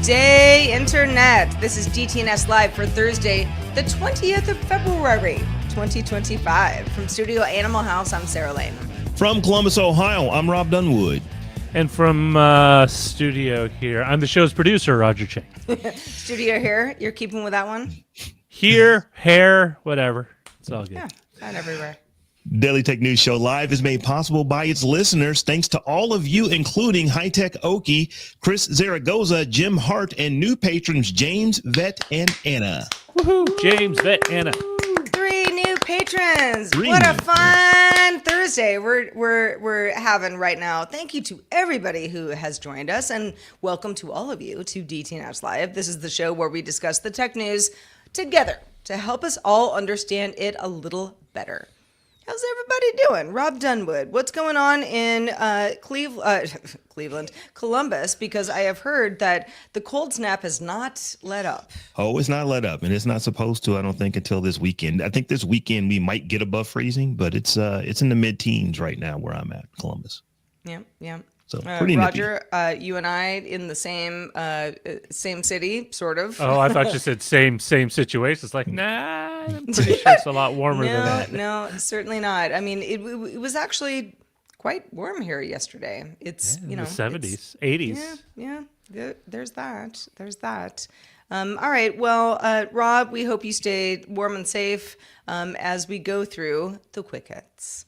day, Internet. This is DTNS Live for Thursday, the 20th of February, 2025. From Studio Animal House, I'm Sarah Lane. From Columbus, Ohio, I'm Robb Dunewood. And from studio here, I'm the show's producer, Roger Chang. Studio here, you're keeping with that one? Here, hair, whatever. It's all good. Yeah, not everywhere. Daily Tech News Show Live is made possible by its listeners. Thanks to all of you, including High Tech Okie, Chris Zaragoza, Jim Hart, and new patrons James, Vet, and Anna. Woohoo! James, Vet, Anna. 3 new patrons. Three what a new fun Thursday we're having right now. Thank you to everybody who has joined us, and welcome to all of you to DTNS Live. This is the show where we discuss the tech news together to help us all understand it a little better. How's everybody doing? Robb Dunewood, what's going on in Columbus? Because I have heard that the cold snap has not let up. Oh, it's not let up, and it's not supposed to, I don't think, until this weekend. I think this weekend we might get above freezing, but it's in the mid-teens right now where I'm at, Columbus. Yeah. So pretty Roger, you and I in the same city, sort of. Oh, I thought you said same situation. It's like, nah, I'm pretty sure it's a lot warmer than that. No, certainly not. I mean, it was actually quite warm here yesterday. It's, In the 70s, 80s. Yeah. There's that. All right. Well, Robb, we hope you stay warm and safe as we go through the quick hits.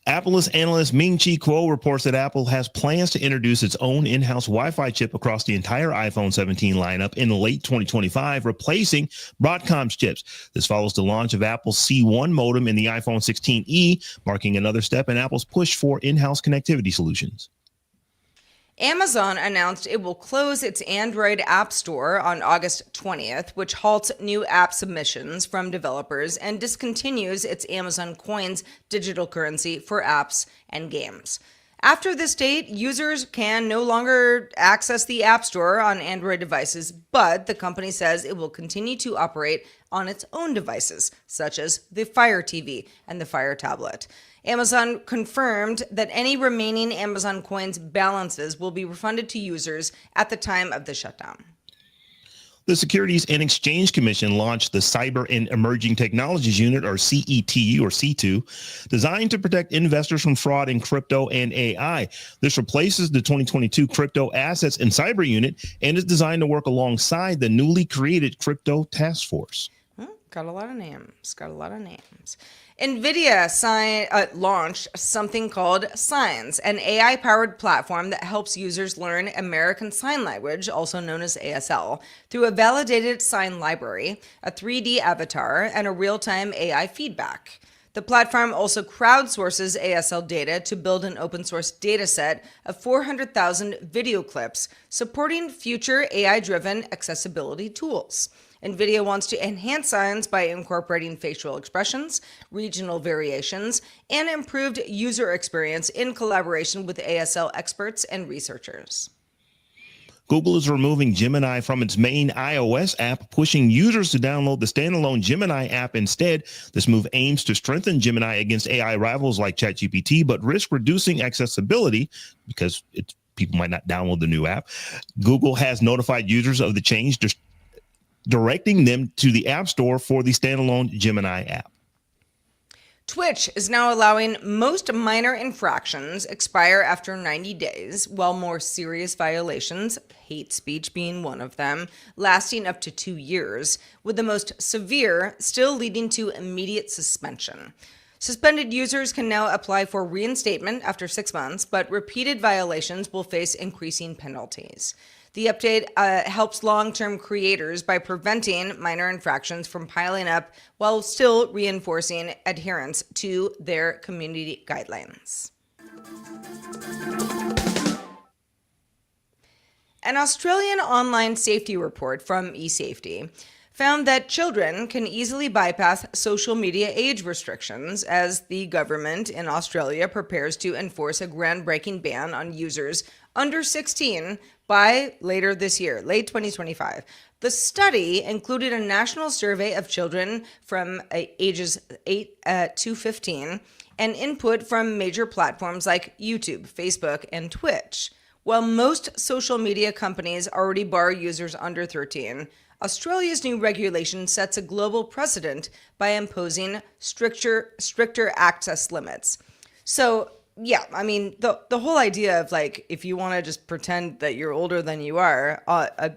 Apple's analyst Ming-Chi Kuo reports that Apple has plans to introduce its own in-house Wi-Fi chip across the entire iPhone 17 lineup in late 2025, replacing Broadcom's chips. This follows the launch of Apple's C1 modem in the iPhone 16e, marking another step in Apple's push for in-house connectivity solutions. Amazon announced it will close its Android App Store on August 20th, which halts new app submissions from developers and discontinues its Amazon Coins digital currency for apps and games. After this date, users can no longer access the App Store on Android devices, but the company says it will continue to operate on its own devices, such as the Fire TV and the Fire Tablet. Amazon confirmed that any remaining Amazon Coins balances will be refunded to users at the time of the shutdown. The Securities and Exchange Commission launched the Cyber and Emerging Technologies Unit, or CETU, or C2, designed to protect investors from fraud in crypto and AI. This replaces the 2022 Crypto Assets and Cyber Unit and is designed to work alongside the newly created Crypto Task Force. Got a lot of names. Nvidia launched something called Signs, an AI-powered platform that helps users learn American Sign Language, also known as ASL, through a validated sign library, a 3D avatar, and a real-time AI feedback. The platform also crowdsources ASL data to build an open-source dataset of 400,000 video clips, supporting future AI-driven accessibility tools. Nvidia wants to enhance signs by incorporating facial expressions, regional variations, and improved user experience in collaboration with ASL experts and researchers. Google is removing Gemini from its main iOS app, pushing users to download the standalone Gemini app instead. This move aims to strengthen Gemini against AI rivals like ChatGPT, but risk reducing accessibility because people might not download the new app. Google has notified users of the change, directing them to the App Store for the standalone Gemini app. Twitch is now allowing most minor infractions expire after 90 days, while more serious violations, hate speech being one of them, lasting up to 2 years, with the most severe still leading to immediate suspension. Suspended users can now apply for reinstatement after 6 months, but repeated violations will face increasing penalties. The update helps long-term creators by preventing minor infractions from piling up while still reinforcing adherence to their community guidelines. An Australian online safety report from eSafety found that children can easily bypass social media age restrictions as the government in Australia prepares to enforce a groundbreaking ban on users under 16 by later this year, late 2025. The study included a national survey of children from ages 8 to 15 and input from major platforms like YouTube, Facebook, and Twitch. While most social media companies already bar users under 13, Australia's new regulation sets a global precedent by imposing stricter access limits. So, yeah, I mean, the whole idea of like, if you want to just pretend that you're older than you are,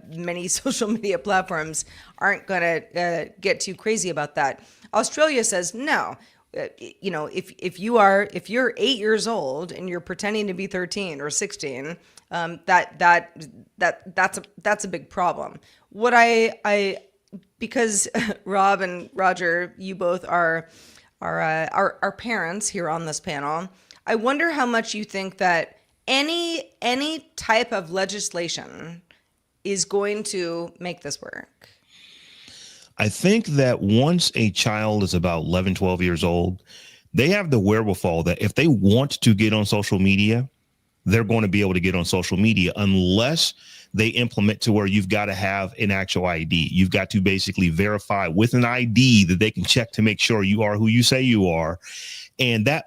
many social media platforms aren't going to get too crazy about that. Australia says no. If you're 8 years old and you're pretending to be 13 or 16, that's a big problem. What because Rob and Roger, you both are parents here on this panel. I wonder how much you think that any type of legislation is going to make this work. I think that once a child is about 11, 12 years old, they have the wherewithal that if they want to get on social media, they're going to be able to get on social media unless they implement to where you've got to have an actual ID. You've got to basically verify with an ID that they can check to make sure you are who you say you are. And that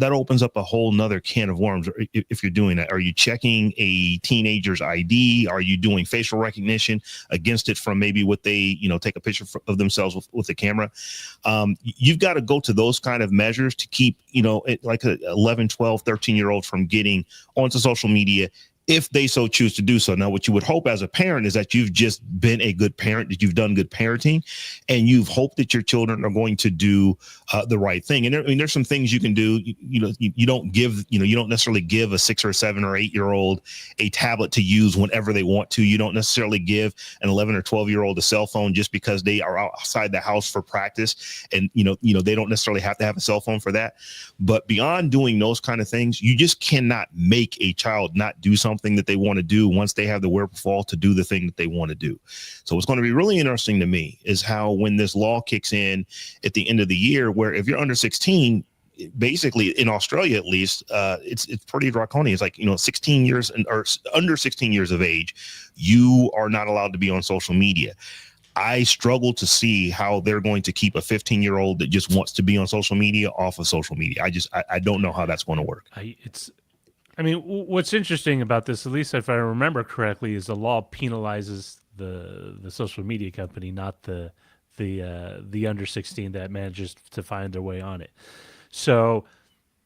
opens up a whole nother can of worms. If you're doing that, are you checking a teenager's ID? Are you doing facial recognition against it from maybe what they, take a picture of themselves with the camera? You've got to go to those kind of measures to keep, like a 11, 12, 13-year-old from getting onto social media if they so choose to do so. Now, what you would hope as a parent is that you've just been a good parent, that you've done good parenting, and you've hoped that your children are going to do the right thing. And there's some things you can do. You don't necessarily give a 6 or 7 or 8-year-old a tablet to use whenever they want to. You don't necessarily give an 11 or 12-year-old a cell phone just because they are outside the house for practice. And, they don't necessarily have to have a cell phone for that. But beyond doing those kind of things, you just cannot make a child not do something that they want to do once they have the wherewithal to do the thing that they want to do. So what's going to be really interesting to me is how when this law kicks in at the end of the year, where if you're under 16, basically in Australia, at least, it's pretty draconian. It's like, 16 years or under 16 years of age, you are not allowed to be on social media. I struggle to see how they're going to keep a 15-year-old that just wants to be on social media off of social media. I don't know how that's going to work. What's interesting about this, at least if I remember correctly, is the law penalizes the social media company, not the under 16 that manages to find their way on it. So,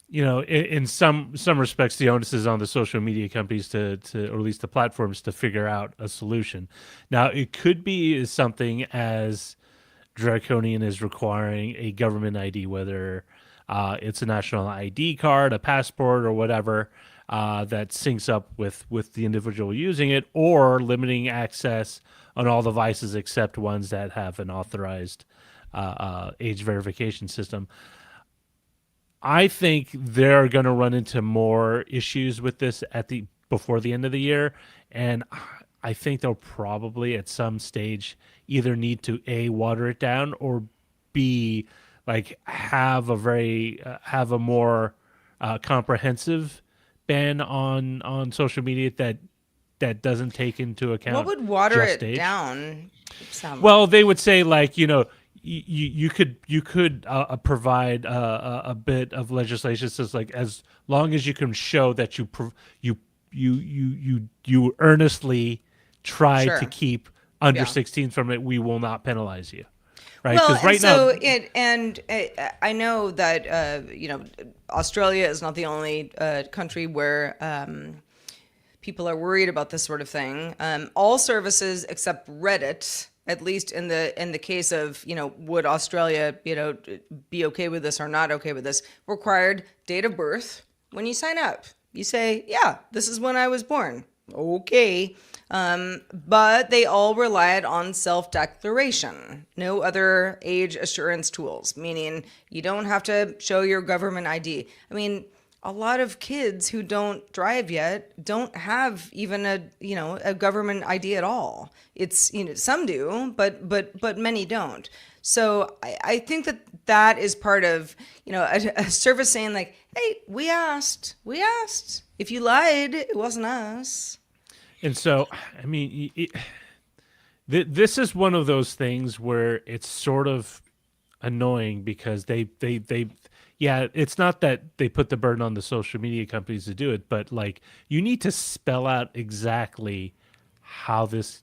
in some respects, the onus is on the social media companies to or at least the platforms to figure out a solution. Now, it could be something as draconian as requiring a government ID, whether it's a national ID card, a passport, or whatever. That syncs up with the individual using it, or limiting access on all devices except ones that have an authorized age verification system. I think they're going to run into more issues with this before the end of the year, and I think they'll probably at some stage either need to A, water it down, or B, like have a more comprehensive ban on social media that doesn't take into account. What would water just it age. down? Well, they would say like you could provide a bit of legislation that says like as long as you can show that you earnestly try Sure. to keep under Yeah. 16 from it, we will not penalize you. Right? Well, 'Cause right I know that Australia is not the only country where people are worried about this sort of thing. All services except Reddit, at least in the case of would Australia be okay with this or not okay with this, required date of birth when you sign up. You say, yeah, this is when I was born. Okay. But they all relied on self-declaration, no other age assurance tools, meaning you don't have to show your government ID. I mean, a lot of kids who don't drive yet don't have even a government ID at all. It's, some do, but many don't. So I think that is part of, a service saying like, hey, we asked. If you lied, it wasn't us. And so, I mean, this is one of those things where it's sort of annoying because they yeah, it's not that they put the burden on the social media companies to do it, but like you need to spell out exactly how this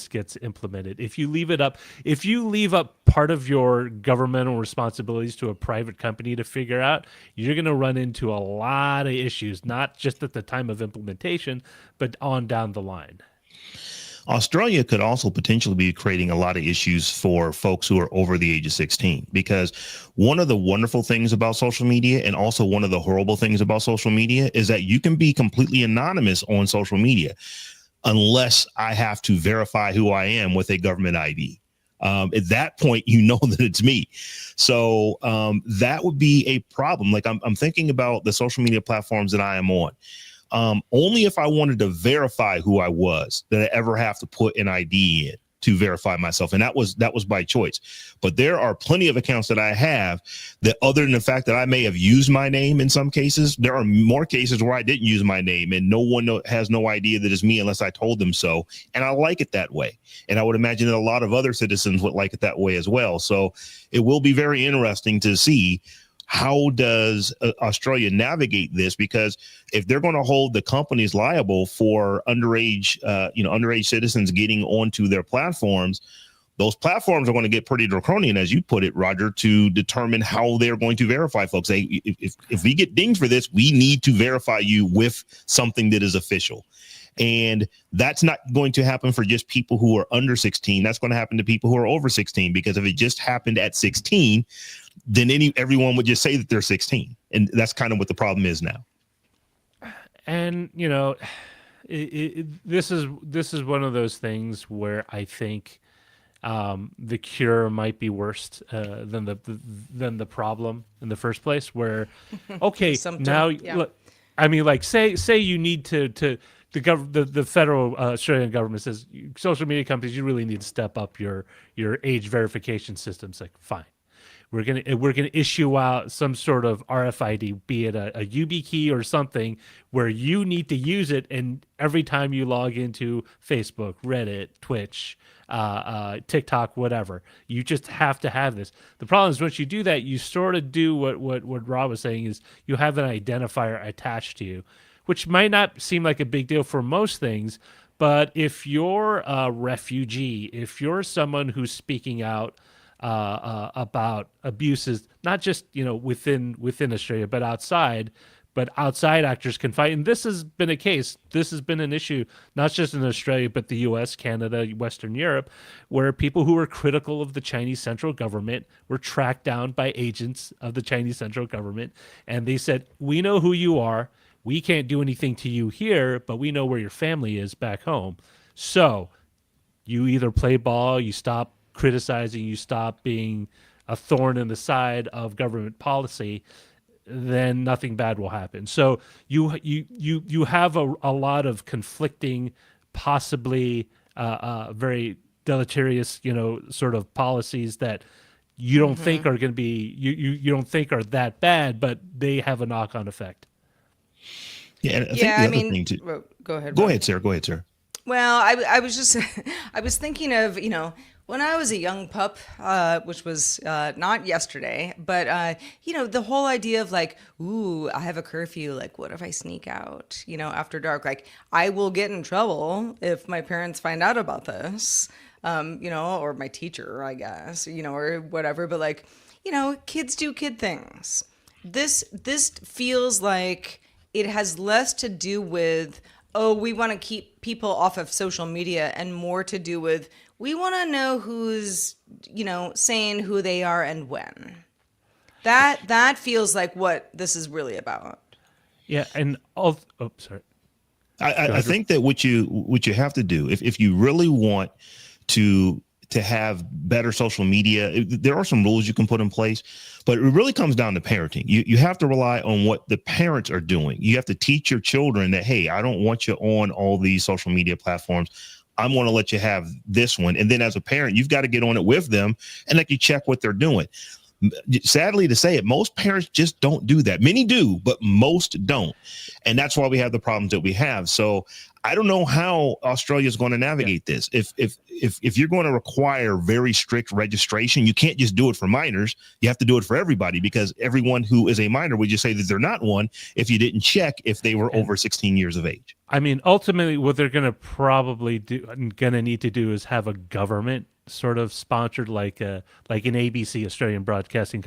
gets implemented. If you leave part of your governmental responsibilities to a private company to figure out, you're going to run into a lot of issues, not just at the time of implementation, but on down the line. Australia could also potentially be creating a lot of issues for folks who are over the age of 16, because one of the wonderful things about social media, and also one of the horrible things about social media, is that you can be completely anonymous on social media unless I have to verify who I am with a government ID. At that point, you know that it's me. So that would be a problem. Like I'm thinking about the social media platforms that I am on. Only if I wanted to verify who I was did I ever have to put an ID in to verify myself. And that was by choice. But there are plenty of accounts that I have that, other than the fact that I may have used my name in some cases, there are more cases where I didn't use my name and no one has no idea that it's me unless I told them so. And I like it that way. And I would imagine that a lot of other citizens would like it that way as well. So it will be very interesting to see how does Australia navigate this? Because if they're going to hold the companies liable for underage citizens getting onto their platforms, those platforms are going to get pretty draconian, as you put it, Roger, to determine how they're going to verify folks. Hey, if we get dinged for this, we need to verify you with something that is official. And that's not going to happen for just people who are under 16. That's going to happen to people who are over 16, because if it just happened at 16, then everyone would just say that they're 16. And that's kind of what the problem is now. And, this is one of those things where I think the cure might be worse than the problem in the first place, where, okay, now, look, I mean, like say you need to the federal Australian government says, social media companies, you really need to step up your age verification systems. Like, fine, we're gonna issue out some sort of RFID, be it a YubiKey or something, where you need to use it, and every time you log into Facebook, Reddit, Twitch, TikTok, whatever, you just have to have this. The problem is, once you do that, you sort of do what Rob was saying, is you have an identifier attached to you, which might not seem like a big deal for most things, but if you're a refugee, if you're someone who's speaking out about abuses, not just within Australia, but outside actors can fight. And this has been a case. This has been an issue, not just in Australia, but the U.S., Canada, Western Europe, where people who were critical of the Chinese central government were tracked down by agents of the Chinese central government, and they said, "We know who you are. We can't do anything to you here, but we know where your family is back home. So you either play ball, you stop criticizing, you stop being a thorn in the side of government policy, then nothing bad will happen." So you have a lot of conflicting, possibly very deleterious, sort of policies that you don't think are going to be, you don't think are that bad, but they have a knock-on effect. Yeah, and I think the other thing too. Go ahead. Go ahead, Sarah. Well, I was just, I was thinking of, when I was a young pup, which was not yesterday, but, the whole idea of like, ooh, I have a curfew. Like, what if I sneak out, after dark? Like, I will get in trouble if my parents find out about this, or my teacher, I guess, or whatever. But like, kids do kid things. This feels like it has less to do with, oh, we want to keep people off of social media, and more to do with, we want to know who's, saying who they are and when. That feels like what this is really about. Yeah, and sorry. I think that what you have to do, if you really want to have better social media, there are some rules you can put in place, but it really comes down to parenting. You have to rely on what the parents are doing. You have to teach your children that, hey, I don't want you on all these social media platforms. I'm going to let you have this one. And then as a parent, you've got to get on it with them and like you check what they're doing. Sadly to say it, most parents just don't do that. Many do, but most don't. And that's why we have the problems that we have. So I don't know how Australia is going to navigate this. If you're going to require very strict registration, you can't just do it for minors. You have to do it for everybody, because everyone who is a minor would just say that they're not one if you didn't check if they were over 16 years of age. I mean, ultimately, what they're going to probably need to do is have a government sort of sponsored, like an ABC, Australian Broadcasting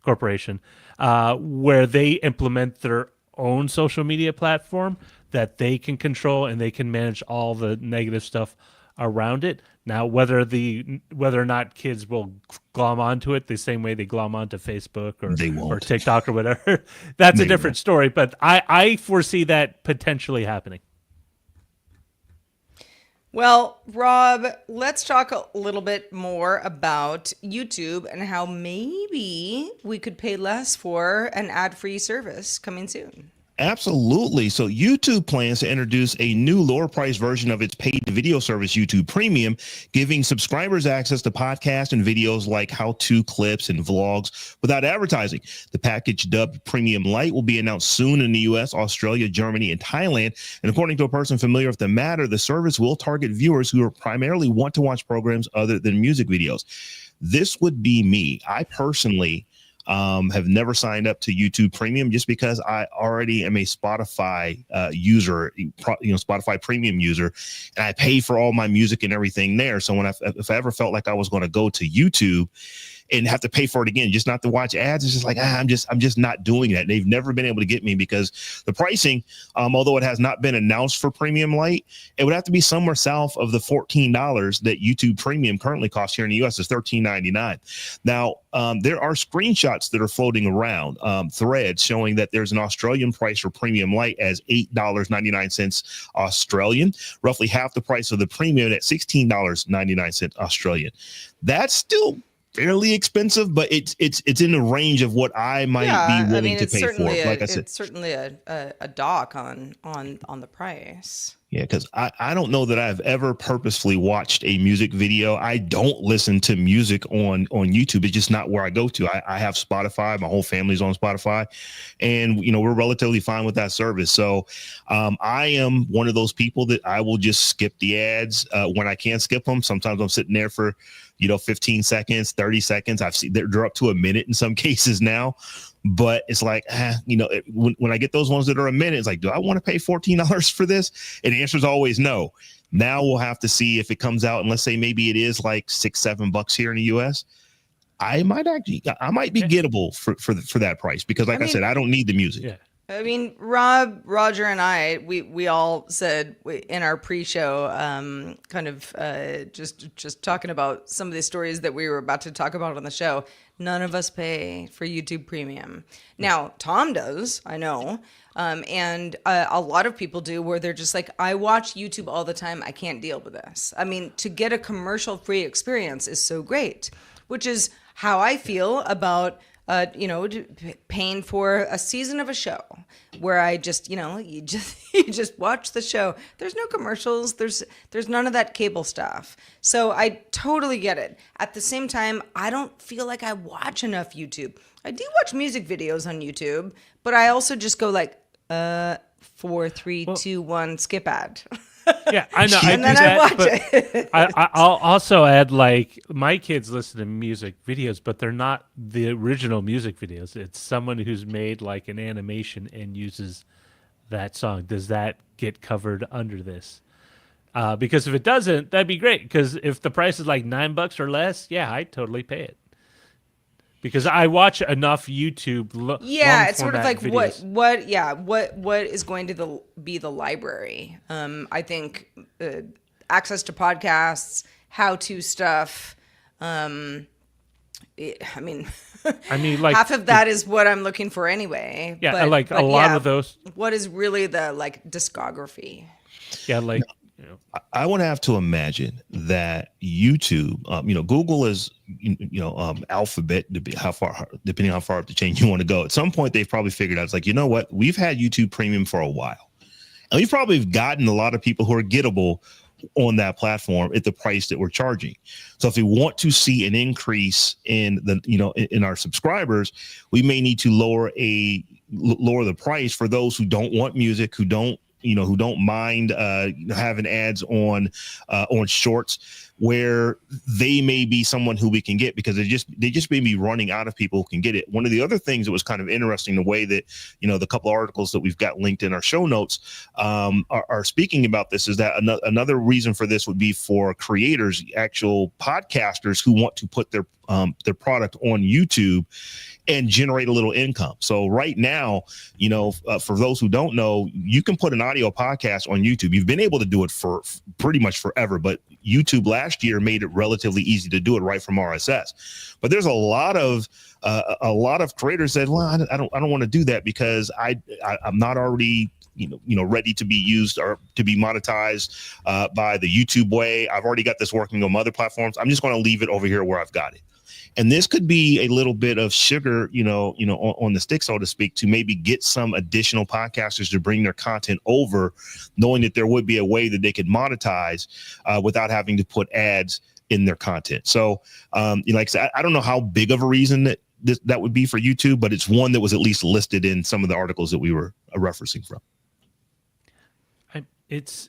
Corporation, where they implement their own social media platform that they can control, and they can manage all the negative stuff around it. Now, whether or not kids will glom onto it the same way they glom onto Facebook or TikTok or whatever, that's a different story. But I foresee that potentially happening. Well, Rob, let's talk a little bit more about YouTube and how maybe we could pay less for an ad-free service coming soon. Absolutely. So YouTube plans to introduce a new lower price version of its paid video service, YouTube Premium, giving subscribers access to podcasts and videos like how-to clips and vlogs without advertising. The package, dubbed Premium Lite, will be announced soon in the US, Australia, Germany, and Thailand. And according to a person familiar with the matter, the service will target viewers who primarily want to watch programs other than music videos. This would be me. I personally have never signed up to YouTube Premium just because I already am a Spotify user, Spotify Premium user, and I pay for all my music and everything there. So if I ever felt like I was going to go to YouTube and have to pay for it again, just not to watch ads, it's just like, I'm just not doing that. They've never been able to get me because the pricing, although it has not been announced for Premium Lite, it would have to be somewhere south of the $14 that YouTube Premium currently costs here in the US. Is $13.99. Now, there are screenshots that are floating around, threads showing that there's an Australian price for Premium Lite as $8.99 Australian, roughly half the price of the Premium at $16.99 Australian. That's still fairly expensive, but it's in the range of what I might be willing to pay for. Like I said, it's certainly a dock on the price. Yeah, because I don't know that I've ever purposefully watched a music video. I don't listen to music on YouTube. It's just not where I go to. I have Spotify. My whole family's on Spotify, and we're relatively fine with that service. So I am one of those people that I will just skip the ads when I can skip them. Sometimes I'm sitting there for 15 seconds, 30 seconds. I've seen they're up to a minute in some cases now. But it's like, when I get those ones that are a minute, it's like, do I want to pay $14 for this? And the answer is always no. Now we'll have to see if it comes out, and let's say maybe it is like $6-7 here in the US. I might be gettable for that price, because like I said, I don't need the music. Yeah. I mean, Rob, Roger, and I, we all said in our pre-show, just talking about some of the stories that we were about to talk about on the show. None of us pay for YouTube Premium. Now, Tom does, I know, and a lot of people do, where they're just like, I watch YouTube all the time. I can't deal with this. I mean, to get a commercial-free experience is so great, which is how I feel about paying for a season of a show where I just, you just watch the show. There's no commercials. There's none of that cable stuff. So I totally get it. At the same time, I don't feel like I watch enough YouTube. I do watch music videos on YouTube, but I also just go like, 4, 3, 2, 1, skip ad. Yeah, I know. And then I watch it. I'll also add, like, my kids listen to music videos, but they're not the original music videos. It's someone who's made like an animation and uses that song. Does that get covered under this? Because if it doesn't, that'd be great. Because if the price is like $9 or less, yeah, I'd totally pay it. Because I watch enough YouTube. It's sort of like videos. what is going to be the library? I think access to podcasts, how-to stuff. I mean, like half of that is what I'm looking for anyway. Yeah, but a lot of those. What is really the discography? Yeah, like. I would have to imagine that YouTube, Google is, Alphabet, depending how far up the chain you want to go. At some point, they've probably figured out, it's like, you know what? We've had YouTube Premium for a while. And we've probably gotten a lot of people who are gettable on that platform at the price that we're charging. So if we want to see an increase in the, in our subscribers, we may need to lower the price for those who don't want music, who don't mind having ads on shorts, where they may be someone who we can get, because they just may be running out of people who can get it. One of the other things that was kind of interesting, the way that, the couple articles that we've got linked in our show notes are speaking about this, is that another reason for this would be for creators, actual podcasters who want to put their product on YouTube and generate a little income. So right now, for those who don't know, you can put an audio podcast on YouTube. You've been able to do it for pretty much forever, but YouTube last year made it relatively easy to do it right from RSS. But there's a lot of creators said, well, I don't want to do that because I'm not already ready to be used or to be monetized by the YouTube way. I've already got this working on other platforms. I'm just going to leave it over here where I've got it. And this could be a little bit of sugar, on the stick, so to speak, to maybe get some additional podcasters to bring their content over, knowing that there would be a way that they could monetize without having to put ads in their content. So, like I said, I don't know how big of a reason that would be for YouTube, but it's one that was at least listed in some of the articles that we were referencing from. It's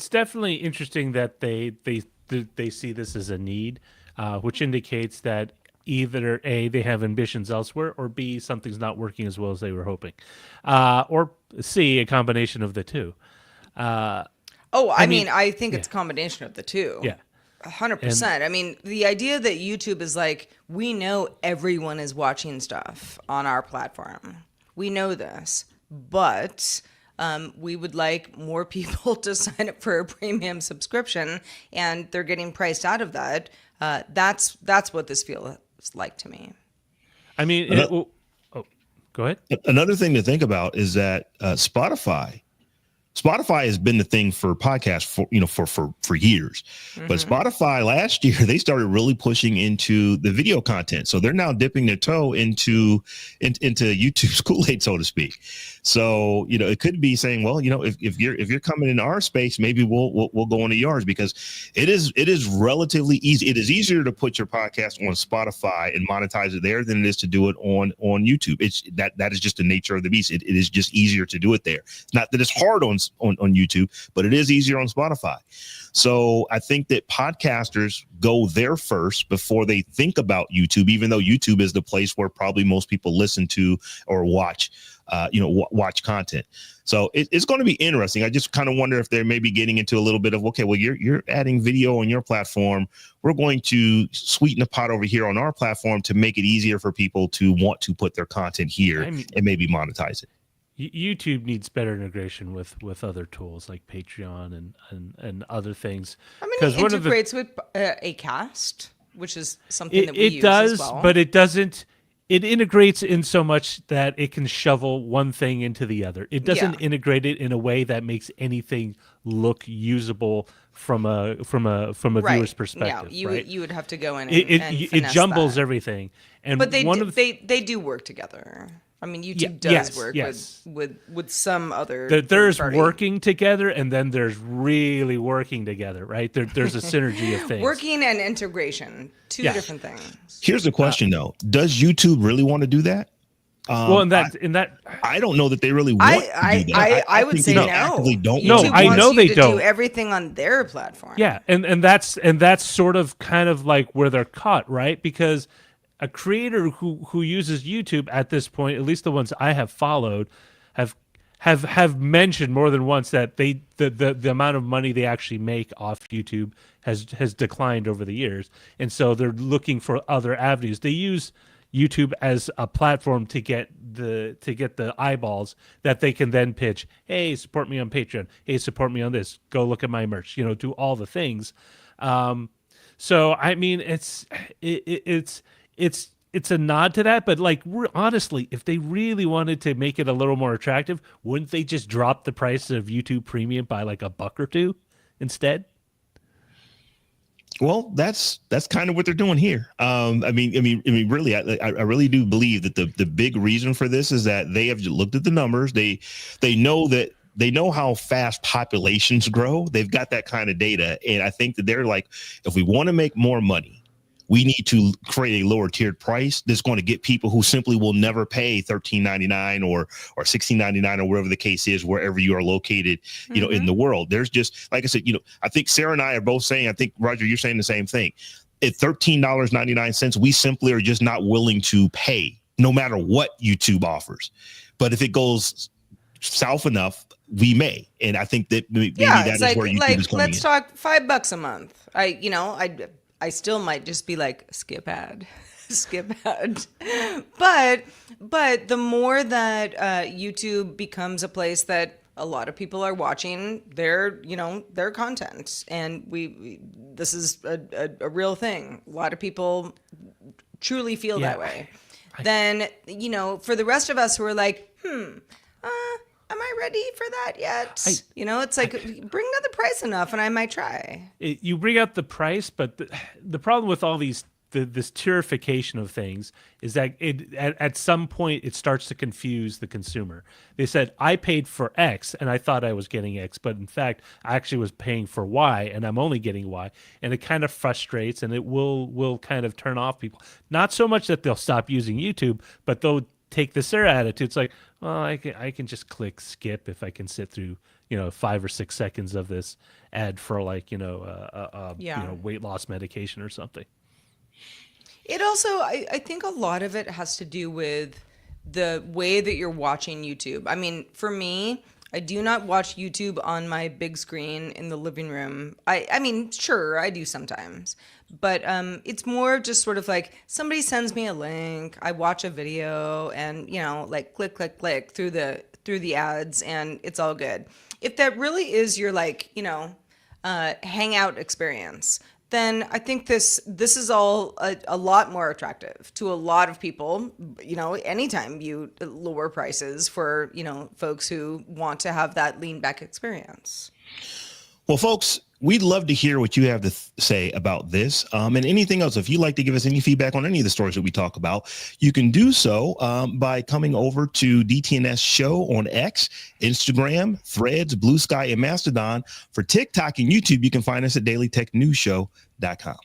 definitely interesting that they see this as a need. Which indicates that either A, they have ambitions elsewhere, or B, something's not working as well as they were hoping, or C, a combination of the two. I think it's a combination of the two. Yeah. 100%. I mean, the idea that YouTube is like, we know everyone is watching stuff on our platform. We know this, but we would like more people to sign up for a premium subscription, and they're getting priced out of that. That's what this feels like to me. I mean, go ahead. Another thing to think about is that Spotify has been the thing for podcasts for years. Mm-hmm. But Spotify last year, they started really pushing into the video content. So they're now dipping their toe into YouTube's Kool-Aid, so to speak. So, it could be saying, well, if you're coming into our space, maybe we'll go into yours, because it is relatively easy. It is easier to put your podcast on Spotify and monetize it there than it is to do it on YouTube. It's that is just the nature of the beast. It is just easier to do it there. It's not that it's hard on YouTube, but it is easier on Spotify. So I think that podcasters go there first before they think about YouTube, even though YouTube is the place where probably most people listen to or watch content. So it's going to be interesting. I just kind of wonder if they're maybe getting into a little bit of, okay, well, you're adding video on your platform. We're going to sweeten the pot over here on our platform to make it easier for people to want to put their content here and maybe monetize it. YouTube needs better integration with other tools like Patreon and other things. I mean, it integrates with Acast, which is something that we use does, as well. But it doesn't. It integrates in so much that it can shovel one thing into the other. It doesn't integrate it in a way that makes anything look usable from a viewer's perspective. Yeah, you would have to go in and it jumbles everything. But they do work together. I mean, YouTube does work with some other. There's working together, and then there's really working together, right? There's a synergy of things. Working and integration, two different things. Here's the question, though: does YouTube really want to do that? Well, in that, I don't know that they really want to do that. I would say no. Actively don't. YouTube I know they don't do everything on their platform. Yeah, and that's sort of kind of like where they're caught, right? Because a creator who uses YouTube at this point, at least the ones I have followed, have mentioned more than once that the amount of money they actually make off YouTube has declined over the years, and so they're looking for other avenues. They use YouTube as a platform to get the eyeballs that they can then pitch. Hey, support me on Patreon. Hey, support me on this. Go look at my merch. Do all the things. So I mean, it's a nod to that, but like honestly, if they really wanted to make it a little more attractive, wouldn't they just drop the price of YouTube Premium by like $1 or $2 instead? Well, that's kind of what they're doing here. I mean, really, I really do believe that the big reason for this is that they have looked at the numbers. They know that they know how fast populations grow. They've got that kind of data. And I think that they're like, if we want to make more money, we need to create a lower tiered price that's going to get people who simply will never pay $13.99 or $16.99 or whatever the case is, wherever you are located, you know, in the world. There's just, like I said, you know, I think Sarah and I are both saying, I think, Roger, you're saying the same thing. At $13.99, we simply are just not willing to pay, no matter what YouTube offers. But if it goes south enough, we may. And I think that maybe that is like, where YouTube is coming let's in. talk $5 a month. I still might just be like, skip ad, skip ad. But the more that YouTube becomes a place that a lot of people are watching their content, and this is a real thing. A lot of people truly feel that way. Then, for the rest of us who are like, am I ready for that yet? It's like, bring down the price enough and I might try. You bring up the price, but the problem with all these, this tierification of things is that at some point it starts to confuse the consumer. They said, I paid for X and I thought I was getting X, but in fact, I actually was paying for Y and I'm only getting Y. And it kind of frustrates and it will kind of turn off people. Not so much that they'll stop using YouTube, but they'll take the Sarah attitude. It's like, well, I can just click skip if I can sit through 5 or 6 seconds of this ad for like weight loss medication or something. It also, I think a lot of it has to do with the way that you're watching YouTube. I mean, for me, I do not watch YouTube on my big screen in the living room. I mean, sure, I do sometimes. But it's more just sort of like somebody sends me a link, I watch a video, and like click through the ads, and it's all good. If that really is your hangout experience, then I think this is all a lot more attractive to a lot of people. Anytime you lower prices for folks who want to have that lean back experience. Well, folks, we'd love to hear what you have to say about this and anything else. If you'd like to give us any feedback on any of the stories that we talk about, you can do so by coming over to DTNS Show on X, Instagram, Threads, Blue Sky, and Mastodon. For TikTok and YouTube, you can find us at dailytechnewsshow.com.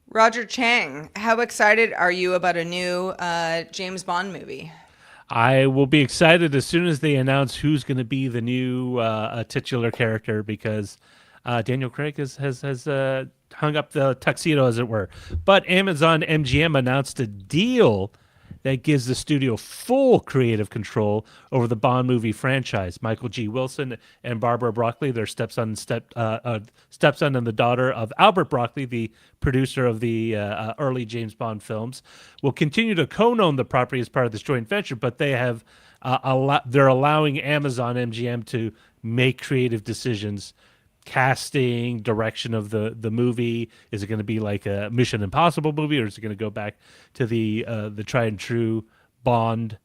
Roger Chang, how excited are you about a new James Bond movie? I will be excited as soon as they announce who's going to be the new titular character, because Daniel Craig has hung up the tuxedo, as it were. But Amazon MGM announced a deal that gives the studio full creative control over the Bond movie franchise. Michael G. Wilson and Barbara Broccoli, their stepson and the daughter of Albert Broccoli, the producer of the early James Bond films, will continue to co-own the property as part of this joint venture, but they have they're allowing Amazon MGM to make creative decisions. Casting, direction of the movie. Is it going to be like a Mission Impossible movie, or is it going to go back to the tried and true Bond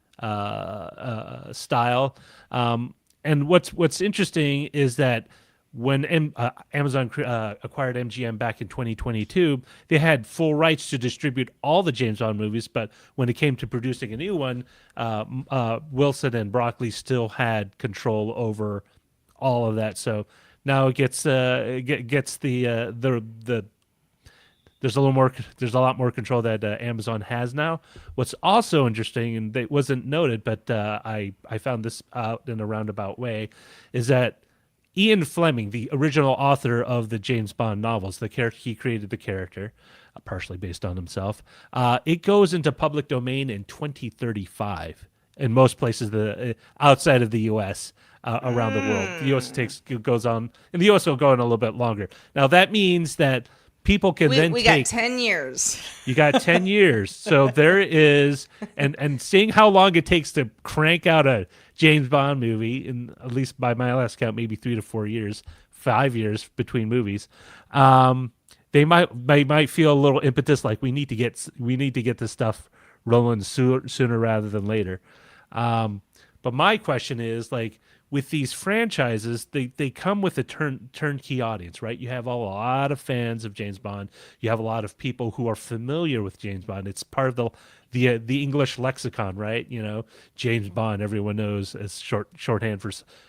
style? And what's interesting is that when Amazon acquired MGM back in 2022, they had full rights to distribute all the James Bond movies, but when it came to producing a new one, Wilson and Broccoli still had control over all of that. So now it gets the there's a lot more control that Amazon has now. What's also interesting, and it wasn't noted, but I found this out in a roundabout way, is that Ian Fleming, the original author of the James Bond novels, he created the character, partially based on himself. It goes into public domain in 2035 in most places outside of the U.S. Around the world. The U.S. goes on, and the U.S. will go on a little bit longer. Now that means that people can we got 10 years. You got 10 years. So there is, and seeing how long it takes to crank out a James Bond movie, in at least by my last count, maybe 3 to 4 years, 5 years between movies. They might feel a little impetus, like we need to get this stuff rolling sooner rather than later. But my question is, like, with these franchises, they come with a turnkey audience, right? You have a lot of fans of James Bond. You have a lot of people who are familiar with James Bond. It's part of the English lexicon, right? You know, James Bond, everyone knows as shorthand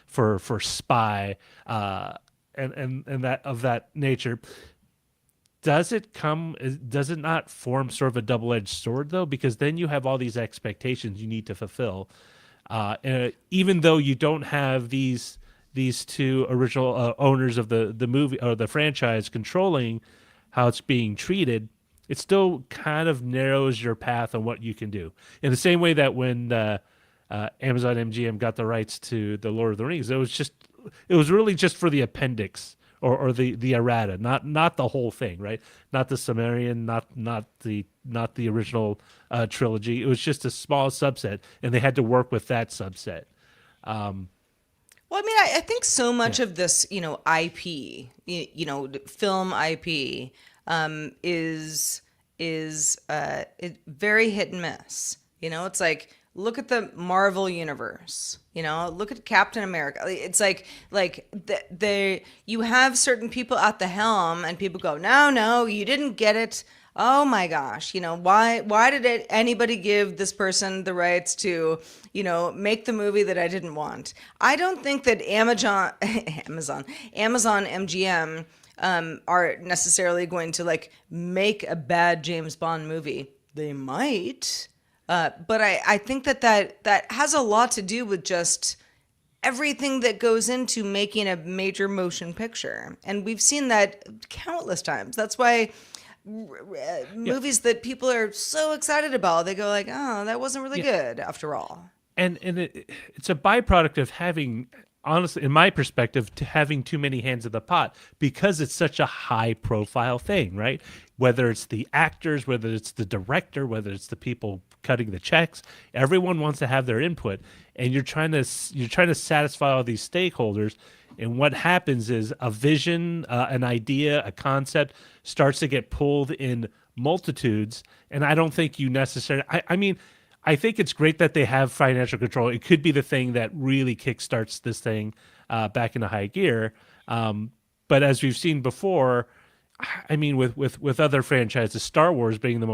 for spy, and that of that nature. Does it not form sort of a double-edged sword though? Because then you have all these expectations you need to fulfill. Even though you don't have these two original owners of the movie or the franchise controlling how it's being treated, it still kind of narrows your path on what you can do. In the same way that when Amazon MGM got the rights to the Lord of the Rings, it was really just for the appendix or the errata, not the whole thing, right? Not the Sumerian, not the original trilogy. It was just a small subset, and they had to work with that subset. Well, I mean, I think so much of this, IP, film IP, is very hit and miss. It's like, look at the Marvel universe. Look at Captain America. It's like you have certain people at the helm, and people go, no, you didn't get it. Oh my gosh, why did anybody give this person the rights to, make the movie that I didn't want? I don't think that Amazon MGM are necessarily going to make a bad James Bond movie. They might. But I think that has a lot to do with just everything that goes into making a major motion picture. And we've seen that countless times. That's why movies that people are so excited about, they go like, oh, that wasn't really good after all. And it's a byproduct of having, honestly, in my perspective, to having too many hands in the pot, because it's such a high profile thing, right? Whether it's the actors, whether it's the director, whether it's the people cutting the checks, everyone wants to have their input, and you're trying to satisfy all these stakeholders. And what happens is a vision, an idea, a concept starts to get pulled in multitudes. And I don't think you necessarily, I mean, I think it's great that they have financial control. It could be the thing that really kickstarts this thing back into high gear. But as we've seen before, I mean, with other franchises, Star Wars being the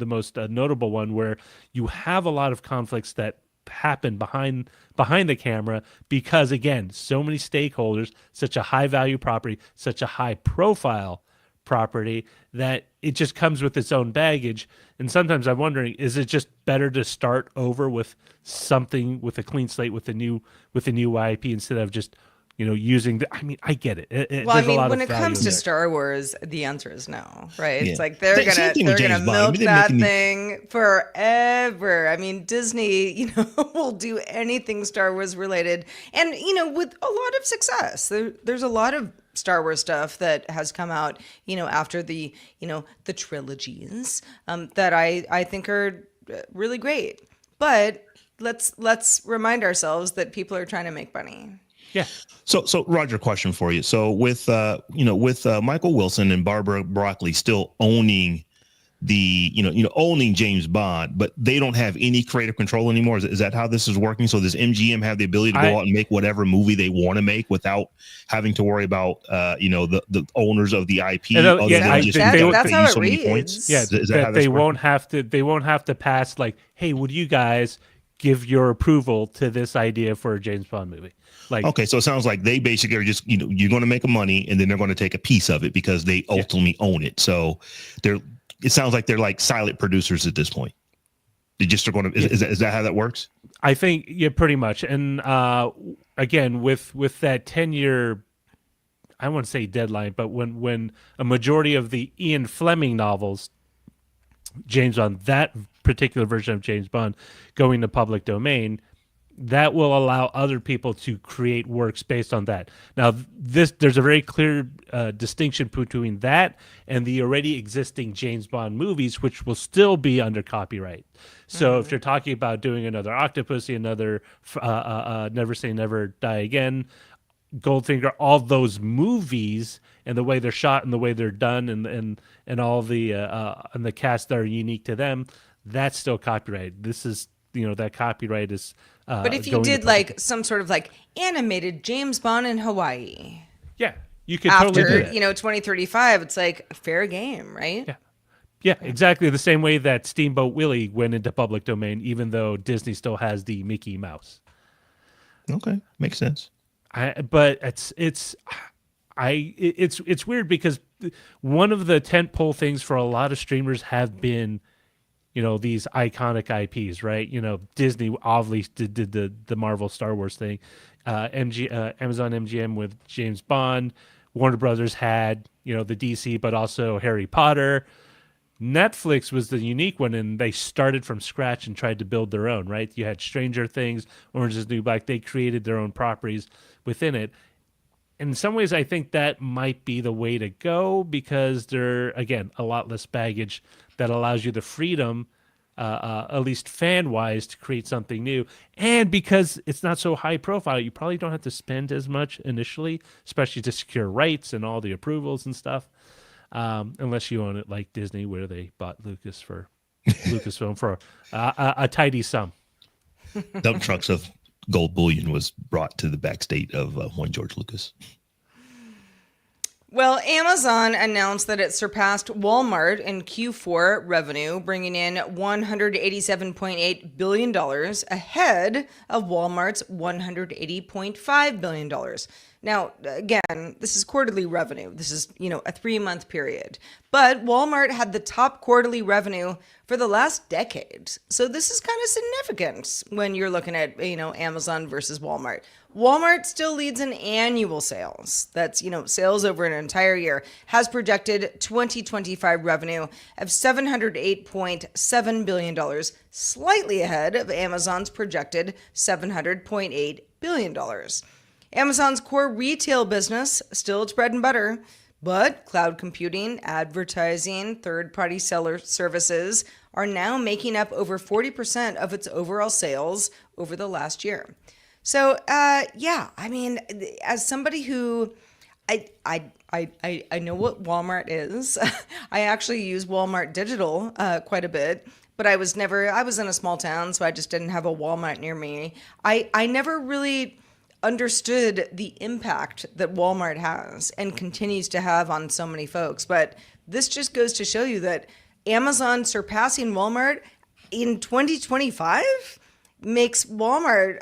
most notable one, where you have a lot of conflicts that happen behind the camera because, again, so many stakeholders, such a high value property, such a high profile property, that it just comes with its own baggage. And sometimes I'm wondering, is it just better to start over with something, with a clean slate, with a new IP, instead of just using I mean, I get it. Well, I mean, when it comes to Star Wars, the answer is no, right? Yeah. It's like they're gonna milk that thing forever. I mean, Disney, will do anything Star Wars related, and with a lot of success. There's a lot of Star Wars stuff that has come out, after the trilogies, that I think are really great. But let's remind ourselves that people are trying to make money. Yeah. So Roger, question for you. So with Michael Wilson and Barbara Broccoli still owning owning James Bond, but they don't have any creative control anymore. Is that how this is working? So does MGM have the ability to go out and make whatever movie they want to make without having to worry about the owners of the IP? That's how it reads. Yeah, that they won't have to pass like, hey, would you guys give your approval to this idea for a James Bond movie? Okay, so it sounds like they basically are just, you're going to make a money and then they're going to take a piece of it because they ultimately own it. So it sounds like they're like silent producers at this point. They just are going to, is that how that works? I think, yeah, pretty much. And again, with that 10-year, I won't say deadline, but when a majority of the Ian Fleming novels, James Bond, that particular version of James Bond, going to public domain, that will allow other people to create works based on that. Now, there's a very clear distinction between that and the already existing James Bond movies, which will still be under copyright. So if you're talking about doing another Octopussy, another Never Say Never Die Again, Goldfinger, all those movies and the way they're shot and the way they're done and all the and the cast that are unique to them, that's still copyrighted. This is that copyright is. But if you going to did public- like some sort of like animated James Bond in Hawaii yeah, you could totally do after, that. 2035, it's like fair game, right? Yeah. Yeah, exactly the same way that Steamboat Willie went into public domain, even though Disney still has the Mickey Mouse. Okay, makes sense. But it's weird because one of the tentpole things for a lot of streamers have been, these iconic IPs, right? Disney obviously did the Marvel Star Wars thing, Amazon MGM with James Bond, Warner Brothers had the DC, but also Harry Potter. Netflix was the unique one, and they started from scratch and tried to build their own, right? You had Stranger Things, Orange is the New Black. They created their own properties within it. In some ways, I think that might be the way to go because they're, again, a lot less baggage that allows you the freedom, at least fan-wise, to create something new. And because it's not so high profile, you probably don't have to spend as much initially, especially to secure rights and all the approvals and stuff. Unless you own it like Disney, where they bought Lucasfilm for a tidy sum. Dump trucks of gold bullion was brought to the backstate of one George Lucas. Well, Amazon announced that it surpassed Walmart in Q4 revenue, bringing in $187.8 billion ahead of Walmart's $180.5 billion. Now, again, this is quarterly revenue. This is, a 3-month period. But Walmart had the top quarterly revenue for the last decade. So this is kind of significant when you're looking at, Amazon versus Walmart. Walmart still leads in annual sales. That's, sales over an entire year. Has projected 2025 revenue of $708.7 billion, slightly ahead of Amazon's projected $700.8 billion. Amazon's core retail business, still its bread and butter, but cloud computing, advertising, third-party seller services are now making up over 40% of its overall sales over the last year. So, as somebody who, I know what Walmart is. I actually use Walmart Digital quite a bit, but I was in a small town, so I just didn't have a Walmart near me. I never really understood the impact that Walmart has and continues to have on so many folks. But this just goes to show you that Amazon surpassing Walmart in 2025 makes Walmart,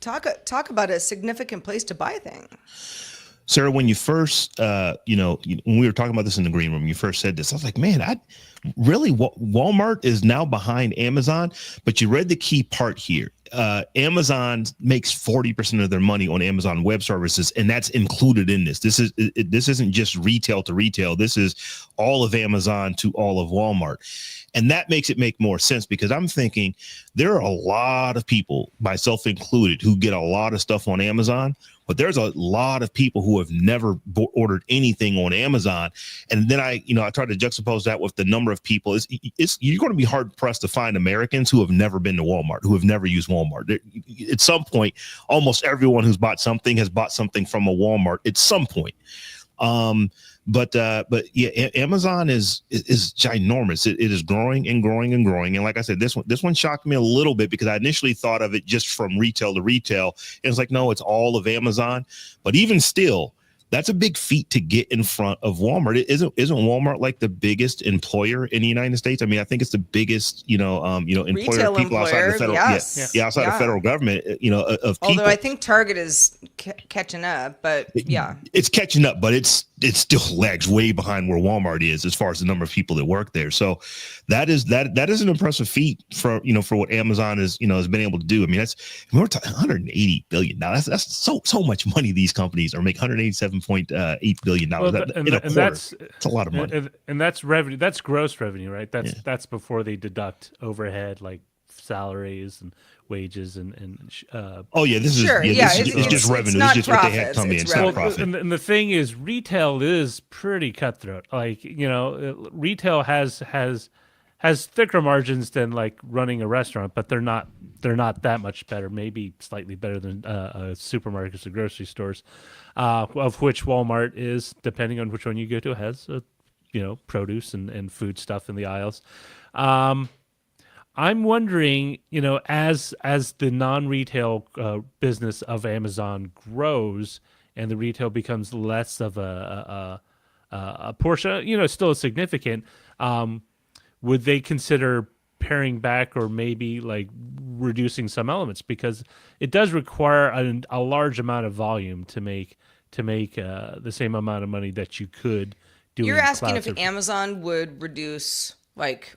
talk about a significant place to buy things. Sarah, when you first, when we were talking about this in the green room, you first said this, I was like, man, Walmart is now behind Amazon, but you read the key part here. Amazon makes 40% of their money on Amazon Web Services, and that's included in this. This isn't just retail to retail. This is all of Amazon to all of Walmart. And that makes it make more sense because I'm thinking there are a lot of people, myself included, who get a lot of stuff on Amazon, but there's a lot of people who have never ordered anything on Amazon. And then I try to juxtapose that with the number of people. You're going to be hard pressed to find Americans who have never been to Walmart, who have never used Walmart. At some point, almost everyone who's bought something has bought something from a Walmart at some point. But yeah, Amazon is ginormous. It is growing and growing and growing. And like I said, this one shocked me a little bit because I initially thought of it just from retail to retail. And it's like, no, it's all of Amazon. But even still, that's a big feat to get in front of Walmart. Isn't Walmart like the biggest employer in the United States? I mean, I think it's the biggest, employer of people outside the federal, outside the federal government, of people. Although I think Target is catching up, but yeah, it's catching up, but it still lags way behind where Walmart is as far as the number of people that work there. So that is an impressive feat for what Amazon has been able to do. I mean, we're talking $180 billion. That's so much money these companies are making. $187.8 billion in a quarter. That's a lot of money. And that's revenue. That's gross revenue, right? That's before they deduct overhead like salaries and wages and this is it's just revenue. It's just what they had come in. It's not profit. And the thing is, retail is pretty cutthroat. Like retail has thicker margins than like running a restaurant, but they're not that much better. Maybe slightly better than supermarkets or grocery stores, of which Walmart is, depending on which one you go to, has produce and food stuff in the aisles. I'm wondering, as the non-retail business of Amazon grows and the retail becomes less of a portion, still significant. Would they consider paring back or maybe like reducing some elements, because it does require a large amount of volume to make the same amount of money that you could do. You're asking if Amazon would reduce like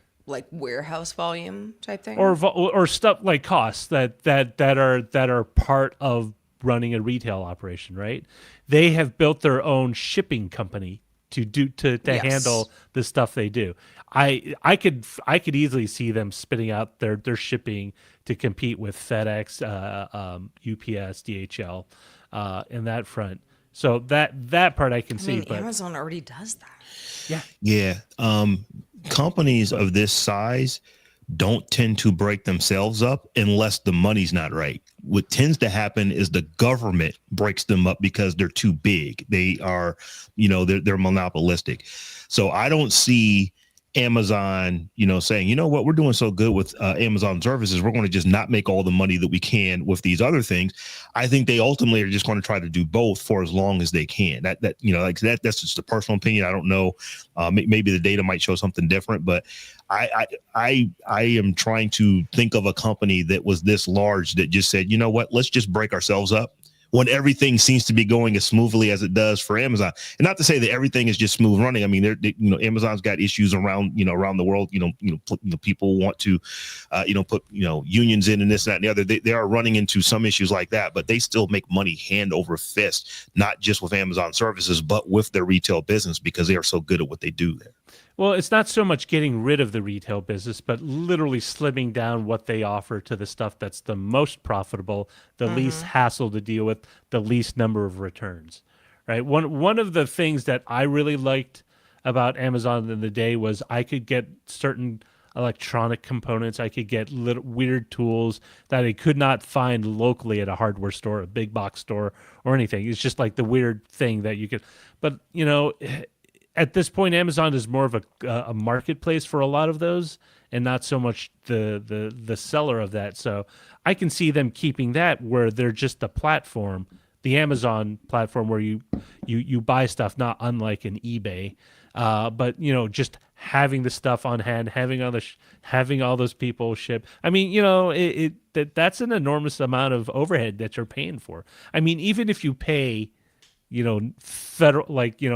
warehouse volume type thing, or stuff like costs that are part of running a retail operation, right? They have built their own shipping company to Yes. handle the stuff they do. I could easily see them spitting out their shipping to compete with FedEx, UPS, DHL, in that front. So that part I can see. But Amazon already does that. Yeah. Companies of this size don't tend to break themselves up unless the money's not right. What tends to happen is the government breaks them up because they're too big. They are, they're monopolistic. So I don't see Amazon, saying, you know what, we're doing so good with Amazon services, we're going to just not make all the money that we can with these other things. I think they ultimately are just going to try to do both for as long as they can. That's just a personal opinion. I don't know. Maybe the data might show something different, but I am trying to think of a company that was this large that just said, you know what, let's just break ourselves up when everything seems to be going as smoothly as it does for Amazon. And not to say that everything is just smooth running. I mean, Amazon's got issues around the world. People want to, put unions in and this, that, and the other. They are running into some issues like that, but they still make money hand over fist, not just with Amazon services, but with their retail business, because they are so good at what they do there. Well, it's not so much getting rid of the retail business, but literally slimming down what they offer to the stuff that's the most profitable, the least hassle to deal with, the least number of returns, right? One of the things that I really liked about Amazon in the day was I could get certain electronic components. I could get little weird tools that I could not find locally at a hardware store, a big box store, or anything. It's just like the weird thing that you could, but at this point, Amazon is more of a marketplace for a lot of those, and not so much the seller of that. So I can see them keeping that, where they're just the platform, the Amazon platform, where you buy stuff, not unlike an eBay, but just having the stuff on hand, having all those people ship. I mean, that's an enormous amount of overhead that you're paying for. I mean, even if you pay federal,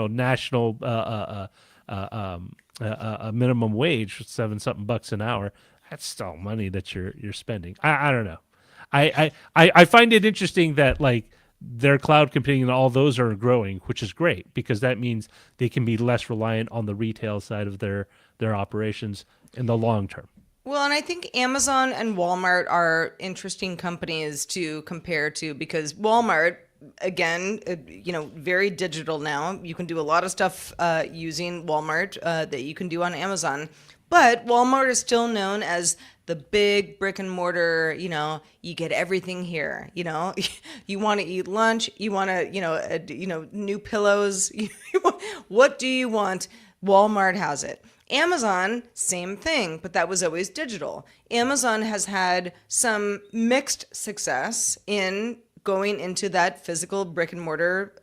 national, a minimum wage, $7-something an hour, that's still money that you're spending. I don't know. I find it interesting that their cloud computing and all those are growing, which is great, because that means they can be less reliant on the retail side of their operations in the long term. Well, and I think Amazon and Walmart are interesting companies to compare to, because Walmart, again, very digital now. You can do a lot of stuff using Walmart that you can do on Amazon. But Walmart is still known as the big brick and mortar, you get everything here. You want to eat lunch, you want to, new pillows. What do you want? Walmart has it. Amazon, same thing, but that was always digital. Amazon has had some mixed success in going into that physical brick and mortar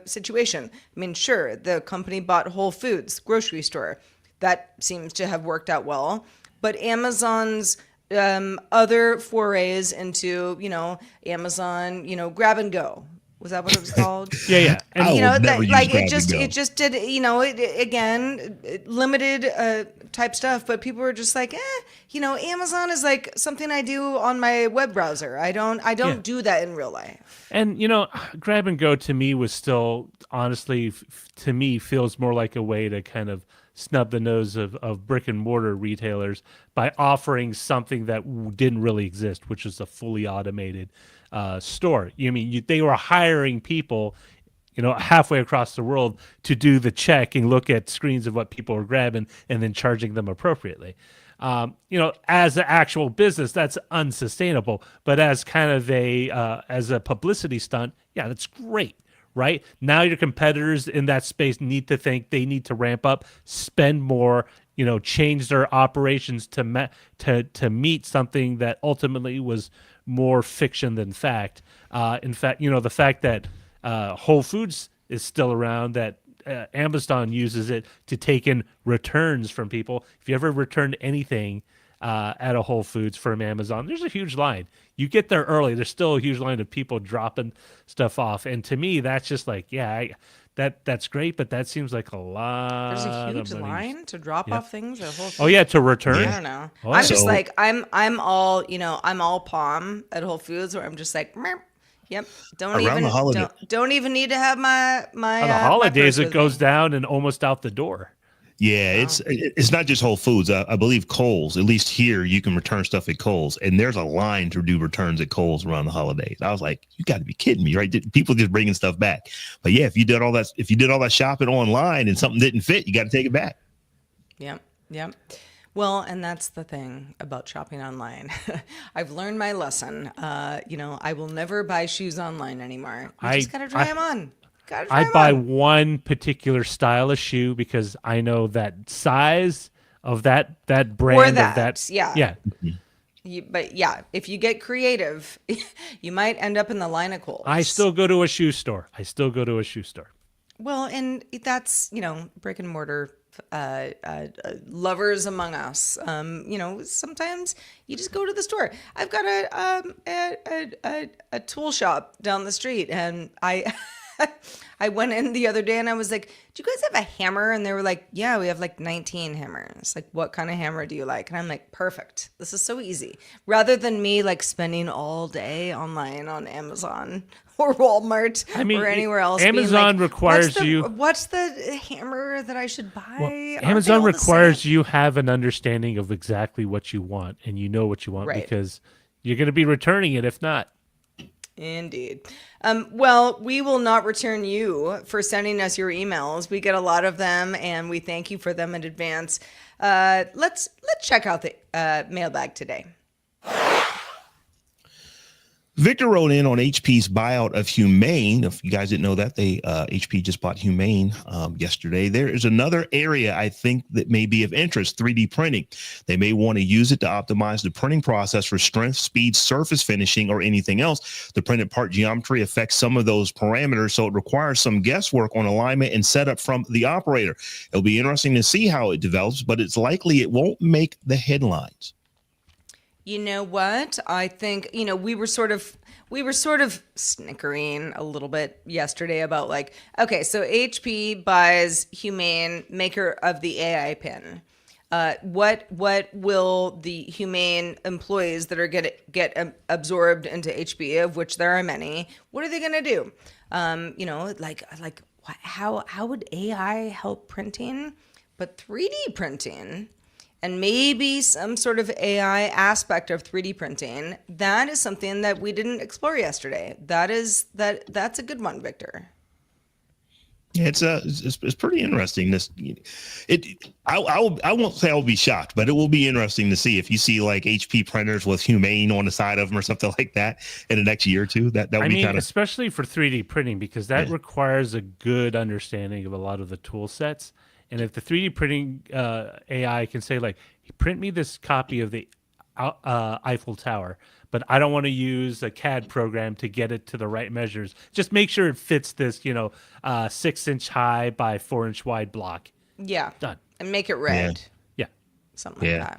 situation. I mean, sure, the company bought Whole Foods, grocery store. That seems to have worked out well. But Amazon's other forays into, Amazon, grab and go. Was that what it was called? Yeah. And it just did, again, limited type stuff, but people were just like, Amazon is like something I do on my web browser. I don't do that in real life. And grab and go to me was still, honestly, to me feels more like a way to kind of snub the nose of brick and mortar retailers by offering something that didn't really exist, which is a fully automated store. They were hiring people, halfway across the world to do the check and look at screens of what people are grabbing and then charging them appropriately. As an actual business, that's unsustainable. But as kind of as a publicity stunt, yeah, that's great, right? Now your competitors in that space need to think they need to ramp up, spend more, change their operations to meet something that ultimately was more fiction than fact. In fact, the fact that Whole Foods is still around, that Amazon uses it to take in returns from people. If you ever returned anything at a Whole Foods from Amazon, there's a huge line. You get there early, there's still a huge line of people dropping stuff off. And to me, that's just like, that's great, but that seems like a lot. There's a huge of money. line to drop off things at Whole Foods. Oh yeah, to return. I don't know. Oh, I'm just like I'm all palm at Whole Foods, where I'm just like, "Meow." Yep. Don't even need to have my on the holidays. It goes me. down and almost out the door. Yeah, it's not just Whole Foods. I believe Kohl's, at least here, you can return stuff at Kohl's, and there's a line to do returns at Kohl's around the holidays. I was like, you got to be kidding me, right? People just bringing stuff back. But yeah, if you did all that shopping online and something didn't fit, you got to take it back. Yep. Well, and that's the thing about shopping online. I've learned my lesson. I will never buy shoes online anymore. You just got to try them on. I buy one particular style of shoe because I know that size of that brand or of that. Yeah. But yeah, if you get creative, you might end up in the line of Kohl's. I still go to a shoe store. Well, and that's, brick and mortar lovers among us. Sometimes you just go to the store. I've got a tool shop down the street, and I went in the other day and I was like, do you guys have a hammer? And they were like, yeah, we have like 19 hammers. Like, what kind of hammer do you like? And I'm like, perfect. This is so easy. Rather than me like spending all day online on Amazon or Walmart or anywhere else. Amazon requires what's the hammer that I should buy? Well, Amazon requires you have an understanding of exactly what you want, and you know what you want, because you're going to be returning it if not. Indeed. Well, we will not return you for sending us your emails. We get a lot of them, and we thank you for them in advance. Let's check out the mailbag today. Victor wrote in on HP's buyout of Humane. If you guys didn't know that, HP just bought Humane yesterday. There is another area I think that may be of interest: 3D printing. They may want to use it to optimize the printing process for strength, speed, surface finishing, or anything else. The printed part geometry affects some of those parameters, so it requires some guesswork on alignment and setup from the operator. It'll be interesting to see how it develops, but it's likely it won't make the headlines. You know what? I think, we were sort of snickering a little bit yesterday about like, okay, so HP buys Humane, maker of the AI pin. What will the Humane employees that are get absorbed into HP, of which there are many, what are they going to do? How would AI help printing? But 3D printing, and maybe some sort of AI aspect of 3D printing, that is something that we didn't explore yesterday. That's a good one, Victor. Yeah, it's pretty interesting. I won't say I'll be shocked, but it will be interesting to see if you see like HP printers with Humane on the side of them or something like that in the next year or two. That would be kind of, especially for 3D printing, because that requires a good understanding of a lot of the tool sets. And if the 3D printing AI can say, like, print me this copy of the Eiffel Tower, but I don't want to use a CAD program to get it to the right measures. Just make sure it fits this, 6-inch high by 4-inch wide block. Yeah. Done. And make it red. Yeah. Something like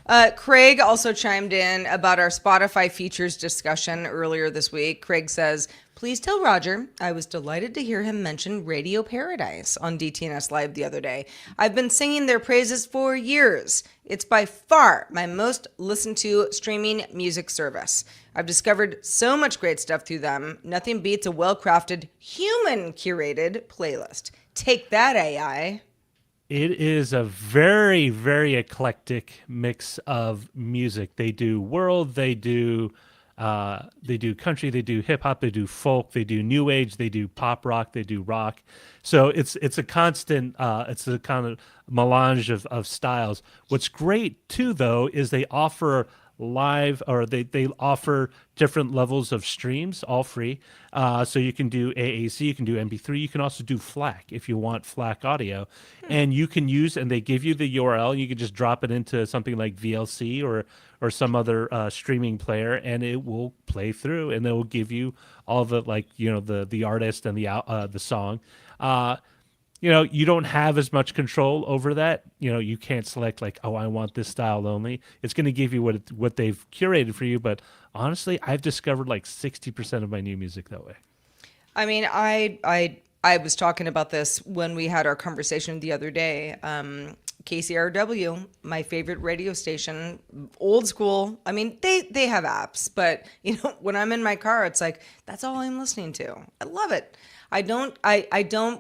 that. Craig also chimed in about our Spotify features discussion earlier this week. Craig says, please tell Roger I was delighted to hear him mention Radio Paradise on DTNS Live the other day. I've been singing their praises for years. It's by far my most listened to streaming music service. I've discovered so much great stuff through them. Nothing beats a well-crafted, human-curated playlist. Take that, AI. It is a very, very eclectic mix of music. They do world, they do country, they do hip hop, they do folk, they do new age, they do pop rock, they do rock. So it's a constant, it's a kind of melange of styles. What's great too, though, is they offer live, or they offer different levels of streams, all free. So you can do AAC, you can do MP3, you can also do FLAC if you want FLAC audio, and you can use, and they give you the URL, and you can just drop it into something like VLC or some other streaming player, and it will play through, and it will give you all the, like, you know, the artist and the song. You know, you don't have as much control over that. You know, you can't select like, oh, I want this style only. It's going to give you what they've curated for you. But honestly, I've discovered like 60% of my new music that way. I mean, I was talking about this when we had our conversation the other day. KCRW, my favorite radio station, old school. I mean, they have apps, but you know, when I'm in my car, it's like that's all I'm listening to. I love it. I don't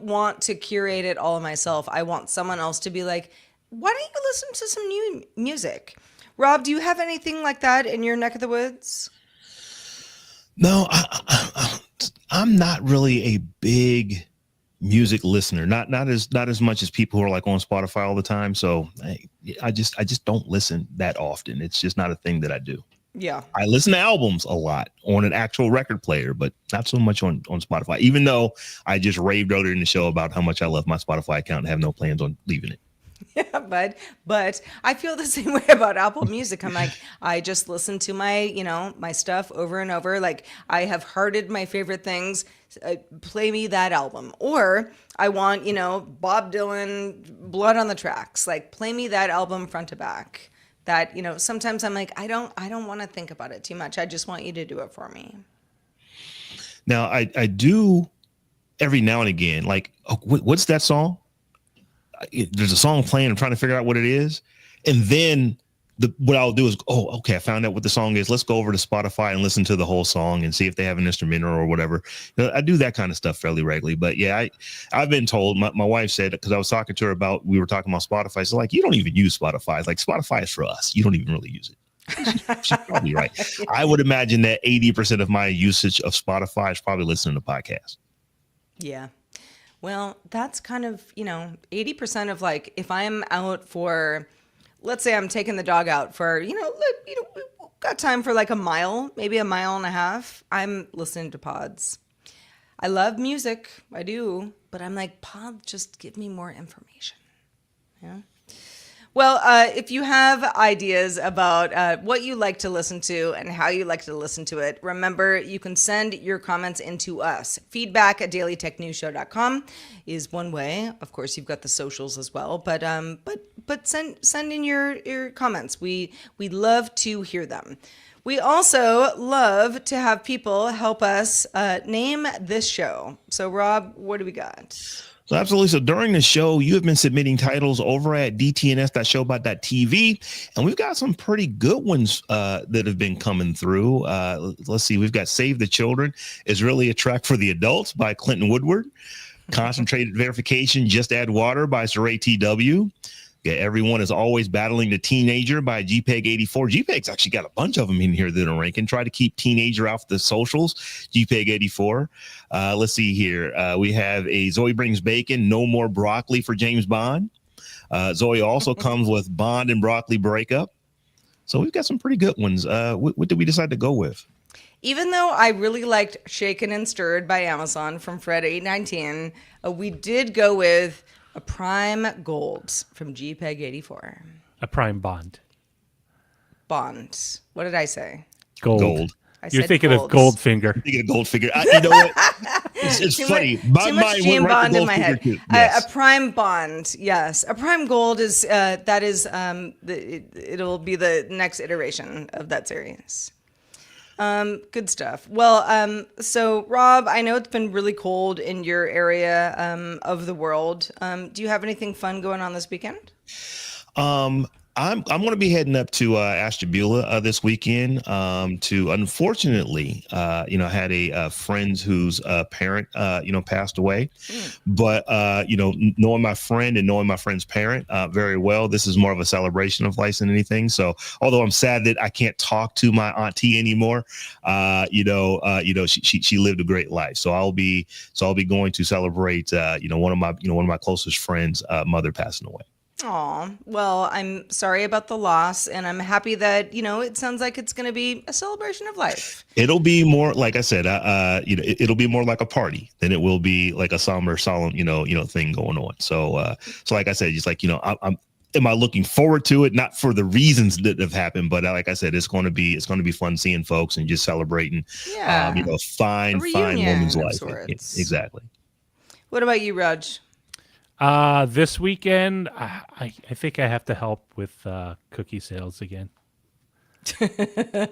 want to curate it all myself. I want someone else to be like, why don't you listen to some new music? Rob, do you have anything like that in your neck of the woods? No, I'm not really a big music listener. Not as much as people who are like on Spotify all the time. So I just don't listen that often. It's just not a thing that I do. Yeah. I listen to albums a lot on an actual record player, but not so much on Spotify, even though I just raved earlier in the show about how much I love my Spotify account and have no plans on leaving it. Yeah, but I feel the same way about Apple Music. I'm like, I just listen to my stuff over and over. Like, I have hearted my favorite things. Play me that album. Or I want, Bob Dylan, Blood on the Tracks. Like, play me that album front to back. That, sometimes I'm like, I don't want to think about it too much. I just want you to do it for me. Now, I do every now and again, like, what's that song? There's a song playing. I'm trying to figure out what it is. And then what I'll do is, okay, I found out what the song is. Let's go over to Spotify and listen to the whole song and see if they have an instrumental or whatever. I do that kind of stuff fairly regularly. But yeah, I've been told, my wife said, because I was talking to her we were talking about Spotify. So like, you don't even use Spotify. It's like, Spotify is for us. You don't even really use it. She's probably right. I would imagine that 80% of my usage of Spotify is probably listening to podcasts. Yeah. Well, that's kind of, 80% of like, if I'm out for, let's say I'm taking the dog out for, we've got time for like a mile, maybe a mile and a half. I'm listening to pods. I love music. I do. But I'm like, pod, just give me more information. Yeah. Well, if you have ideas about what you like to listen to and how you like to listen to it, remember you can send your comments into us. Feedback at dailytechnewsshow.com is one way. Of course, you've got the socials as well, but send in your comments. We love to hear them. We also love to have people help us name this show. So, Rob, what do we got? So absolutely. So during the show, you have been submitting titles over at DTNS.showbot.tv, and we've got some pretty good ones that have been coming through. Let's see. We've got Save the Children is really a track for the adults by Clinton Woodward. Concentrated Verification, Just Add Water by Saray TW. Yeah, Everyone is Always Battling the Teenager by GPEG84. GPEG's actually got a bunch of them in here that are ranking. Try to keep teenager off the socials. GPEG84. Let's see here. We have a Zoe Brings Bacon, No More Broccoli for James Bond. Zoe also comes with Bond and Broccoli Breakup. So we've got some pretty good ones. What did we decide to go with? Even though I really liked Shaken and Stirred by Amazon from Fred819, we did go with A Prime Gold from GPEG84. A Prime Bond. Bond. What did I say? Gold. You're thinking of Goldfinger. I'm thinking of Goldfinger. You know what? It's funny. Too much James Bond in my head. Yes. A Prime Bond. Yes. A Prime Gold is it'll be the next iteration of that series. Good stuff. Well, so Rob, I know it's been really cold in your area of the world. Do you have anything fun going on this weekend? I'm going to be heading up to Ashtabula this weekend. Unfortunately, had a friend whose parent passed away. But knowing my friend and knowing my friend's parent very well, this is more of a celebration of life than anything. So although I'm sad that I can't talk to my auntie anymore, she lived a great life. So I'll be going to celebrate one of my closest friends' mother passing away. Aw, well, I'm sorry about the loss, and I'm happy that, it sounds like it's going to be a celebration of life. It'll be more, like I said, it'll be more like a party than it will be like a somber, solemn, thing going on. So like I said, just like, am I looking forward to it? Not for the reasons that have happened, but like I said, it's going to be fun seeing folks and just celebrating, Yeah. fine woman's of life. sorts. Exactly. What about you, Raj? This weekend, I think I have to help with cookie sales again. Is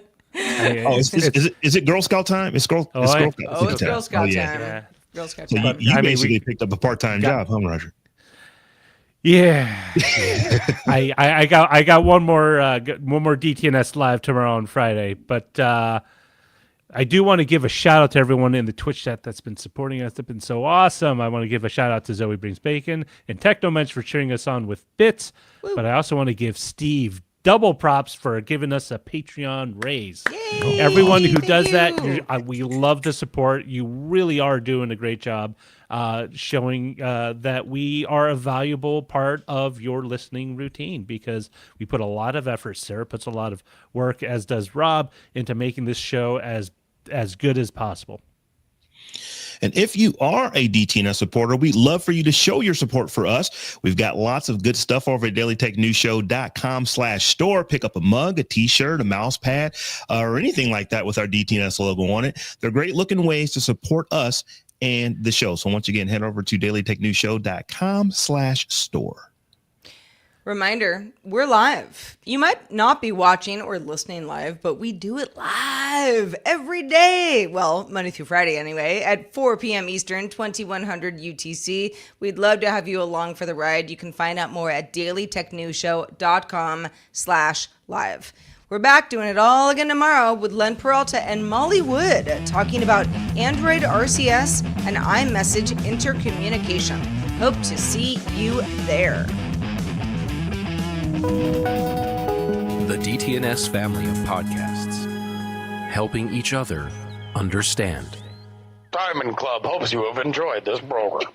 it Girl Scout time? It's Girl Scout time. It's Girl Scout time. Yeah. Girl Scout So time. you basically picked up a part-time job, huh, Roger? Yeah. I got one more DTNS live tomorrow on Friday, but I do want to give a shout out to everyone in the Twitch chat that's been supporting us. They've been so awesome. I want to give a shout out to Zoe Brings Bacon and Technomensch for cheering us on with bits. Woo. But I also want to give Steve double props for giving us a Patreon raise. Yay! Everyone who does that, we love the support. You really are doing a great job showing that we are a valuable part of your listening routine, because we put a lot of effort. Sarah puts a lot of work, as does Rob, into making this show as good as possible. And if you are a DTNS supporter, we'd love for you to show your support for us. We've got lots of good stuff over at dailytechnewsshow.com/store. Pick up a mug, a t-shirt, a mouse pad, or anything like that with our DTNS logo on it. They're great looking ways to support us and the show. So once again, head over to dailytechnewsshow.com/store. Reminder, we're live. You might not be watching or listening live, but we do it live every day. Well, Monday through Friday anyway, at 4 p.m. Eastern, 2100 UTC. We'd love to have you along for the ride. You can find out more at dailytechnewsshow.com/live. We're back doing it all again tomorrow with Len Peralta and Molly Wood talking about Android RCS and iMessage intercommunication. Hope to see you there. The DTNS family of podcasts, helping each other understand. Diamond Club hopes you have enjoyed this program.